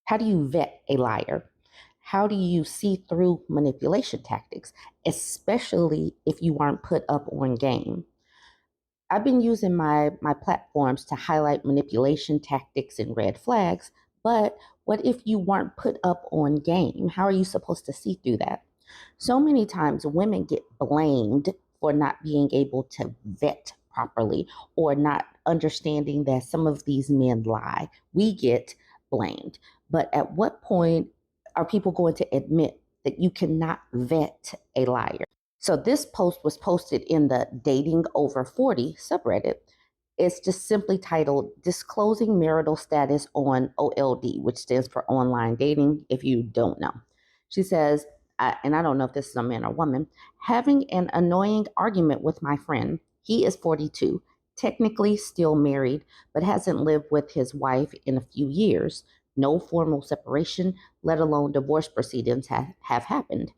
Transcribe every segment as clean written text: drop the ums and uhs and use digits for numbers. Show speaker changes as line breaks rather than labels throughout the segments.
How do you vet a liar? How do you see through manipulation tactics, especially if you aren't put up on game? I've been using my platforms to highlight manipulation tactics and red flags, but what if you weren't put up on game? How are you supposed to see through that? So many times women get blamed for not being able to vet properly or not understanding that some of these men lie. We get blamed. But at what point are people going to admit that you cannot vet a liar? So this post was posted in the Dating Over 40 subreddit. It's just simply titled Disclosing Marital Status on OLD, which stands for online dating, if you don't know. She says, and I don't know if this is a man or woman, having an annoying argument with my friend. He is 42, technically still married, but hasn't lived with his wife in a few years. No formal separation, let alone divorce proceedings have happened.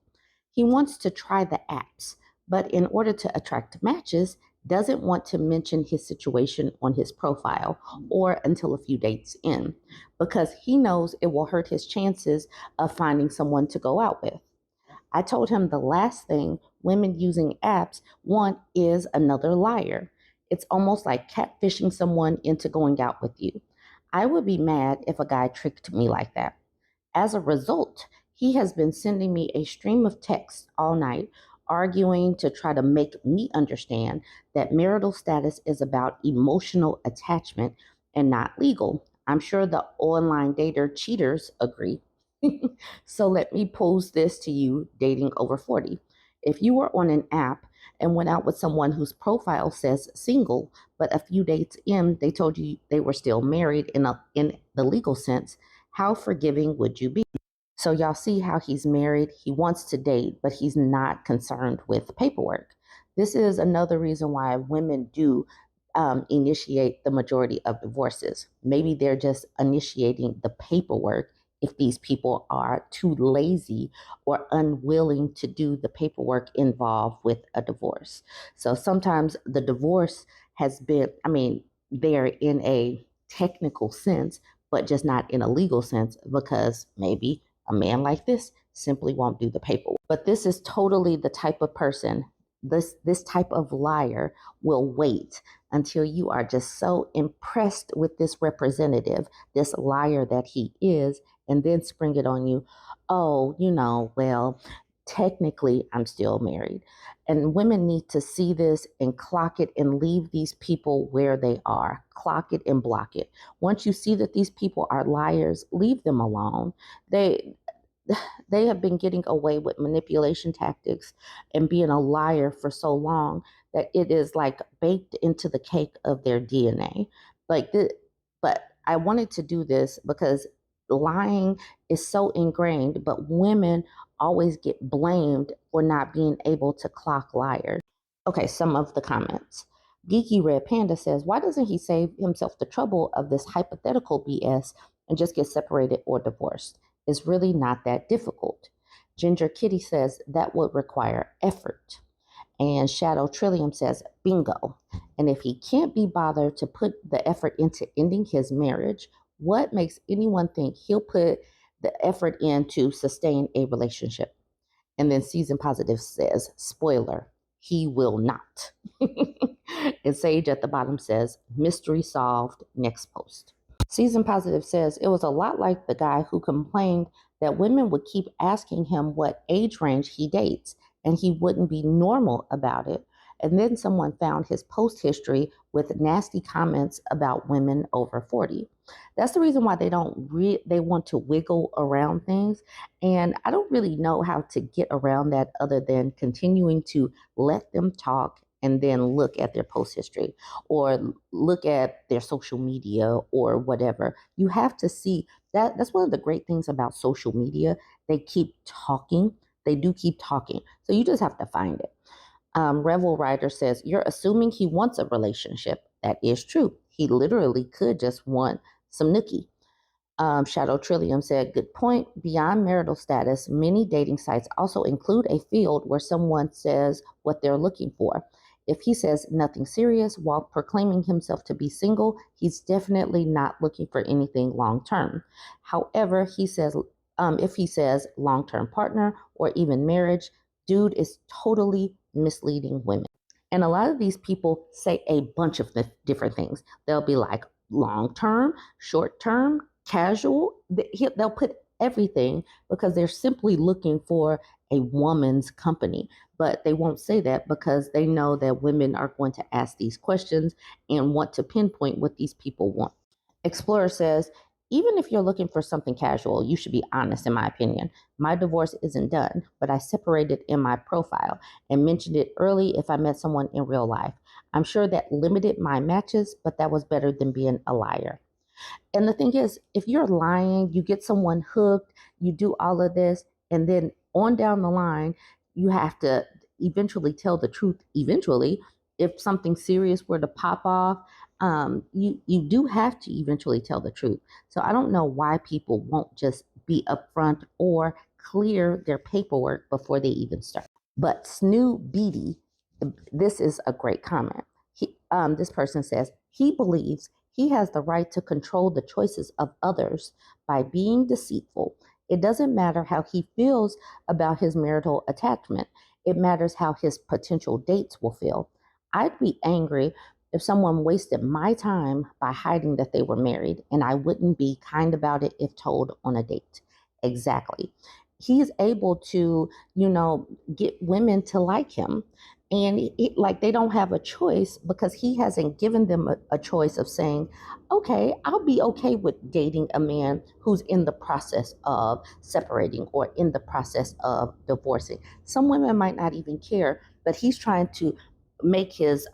He wants to try the apps, but in order to attract matches, doesn't want to mention his situation on his profile or until a few dates in because he knows it will hurt his chances of finding someone to go out with. I told him the last thing women using apps want is another liar. It's almost like catfishing someone into going out with you. I would be mad if a guy tricked me like that. As a result, he has been sending me a stream of texts all night, arguing to try to make me understand that marital status is about emotional attachment and not legal. I'm sure the online dater cheaters agree. So let me pose this to you, dating over 40. If you were on an app and went out with someone whose profile says single, but a few dates in, they told you they were still married in the legal sense, how forgiving would you be? So y'all see how he's married. He wants to date, but he's not concerned with paperwork. This is another reason why women do initiate the majority of divorces. Maybe they're just initiating the paperwork if these people are too lazy or unwilling to do the paperwork involved with a divorce. So sometimes the divorce has been, there in a technical sense, but just not in a legal sense because maybe a man like this simply won't do the paperwork. But this is totally the type of person, this type of liar will wait until you are just so impressed with this representative, this liar that he is, and then spring it on you. Oh, well, technically I'm still married. And women need to see this and clock it and leave these people where they are. Clock it and block it. Once you see that these people are liars, leave them alone. They they have been getting away with manipulation tactics and being a liar for so long that it is like baked into the cake of their DNA. But I wanted to do this because lying is so ingrained, but women always get blamed for not being able to clock liars. Okay, some of the comments. Geeky Red Panda says, why doesn't he save himself the trouble of this hypothetical BS and just get separated or divorced? It's really not that difficult. Ginger Kitty says that would require effort. And Shadow Trillium says, bingo. And if he can't be bothered to put the effort into ending his marriage, what makes anyone think he'll put the effort in to sustain a relationship? And then Season Positive says, spoiler, he will not. And Sage at the bottom says, mystery solved, next post. Season Positive says it was a lot like the guy who complained that women would keep asking him what age range he dates and he wouldn't be normal about it. And then someone found his post history with nasty comments about women over 40. That's the reason why they want to wiggle around things. And I don't really know how to get around that other than continuing to let them talk and then look at their post history or look at their social media or whatever. You have to see that. That's one of the great things about social media. They keep talking. They do keep talking. So you just have to find it. Revel Rider says, you're assuming he wants a relationship. That is true. He literally could just want some nookie. Shadow Trillium said, good point. Beyond marital status, many dating sites also include a field where someone says what they're looking for. If he says nothing serious while proclaiming himself to be single, he's definitely not looking for anything long term. However, if he says long term partner or even marriage, dude is totally misleading women. And a lot of these people say a bunch of different things. They'll be like long term, short term, casual. They'll put everything because they're simply looking for a woman's company. But they won't say that because they know that women are going to ask these questions and want to pinpoint what these people want. Explorer says, even if you're looking for something casual, you should be honest, in my opinion. My divorce isn't done, but I separated in my profile and mentioned it early if I met someone in real life. I'm sure that limited my matches, but that was better than being a liar. And the thing is, if you're lying, you get someone hooked, you do all of this, and then on down the line, you have to eventually tell the truth. Eventually, if something serious were to pop off, you do have to eventually tell the truth. So I don't know why people won't just be upfront or clear their paperwork before they even start. But Snoo Beatty, this is a great comment. This person says he believes he has the right to control the choices of others by being deceitful. It doesn't matter how he feels about his marital attachment. It matters how his potential dates will feel. I'd be angry if someone wasted my time by hiding that they were married, and I wouldn't be kind about it if told on a date. Exactly. He is able to, get women to like him. And like they don't have a choice because he hasn't given them a choice of saying, okay, I'll be okay with dating a man who's in the process of separating or in the process of divorcing. Some women might not even care, but he's trying to make his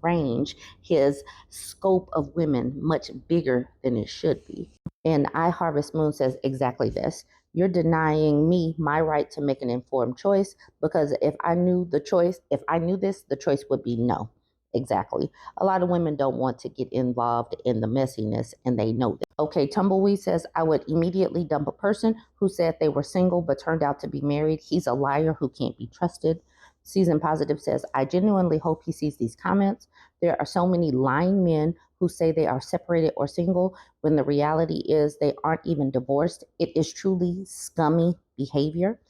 range, his scope of women much bigger than it should be. And I Harvest Moon says exactly this. You're denying me my right to make an informed choice because if I knew this, the choice would be no. Exactly. A lot of women don't want to get involved in the messiness and they know that. Okay, Tumbleweed says, I would immediately dump a person who said they were single but turned out to be married. He's a liar who can't be trusted. Season Positive says, I genuinely hope he sees these comments. There are so many lying men who say they are separated or single when the reality is they aren't even divorced. It is truly scummy behavior.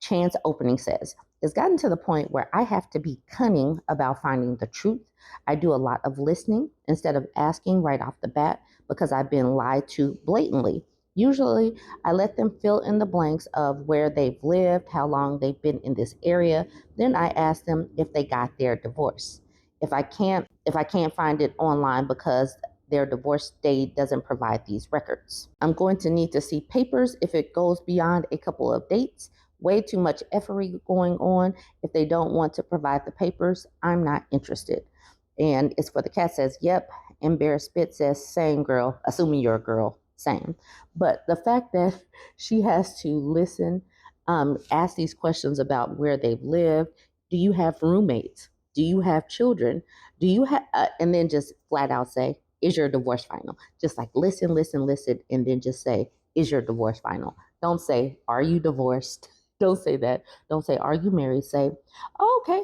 Chance Opening says, it's gotten to the point where I have to be cunning about finding the truth. I do a lot of listening instead of asking right off the bat because I've been lied to blatantly. Usually, I let them fill in the blanks of where they've lived, how long they've been in this area. Then I ask them if they got their divorce. If I can't find it online because their divorce date doesn't provide these records, I'm going to need to see papers if it goes beyond a couple of dates. Way too much effery going on. If they don't want to provide the papers, I'm not interested. And it's for the cat says, yep. Embarrassed Spit says, same girl, assuming you're a girl, same. But the fact that she has to listen, ask these questions about where they've lived. Do you have roommates? Do you have children? Do you have, and then just flat out say, is your divorce final? Just like listen, listen, listen, and then just say, is your divorce final? Don't say, are you divorced? Don't say that. Don't say, are you married? Say, oh, okay,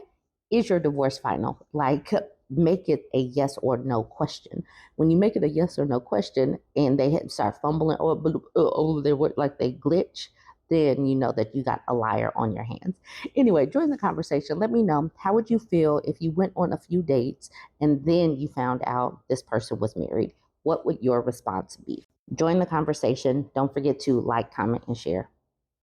is your divorce final? Like, make it a yes or no question. When you make it a yes or no question and they start fumbling over there like they glitch, then you know that you got a liar on your hands. Anyway, join the conversation. Let me know, how would you feel if you went on a few dates and then you found out this person was married? What would your response be? Join the conversation. Don't forget to like, comment, and share.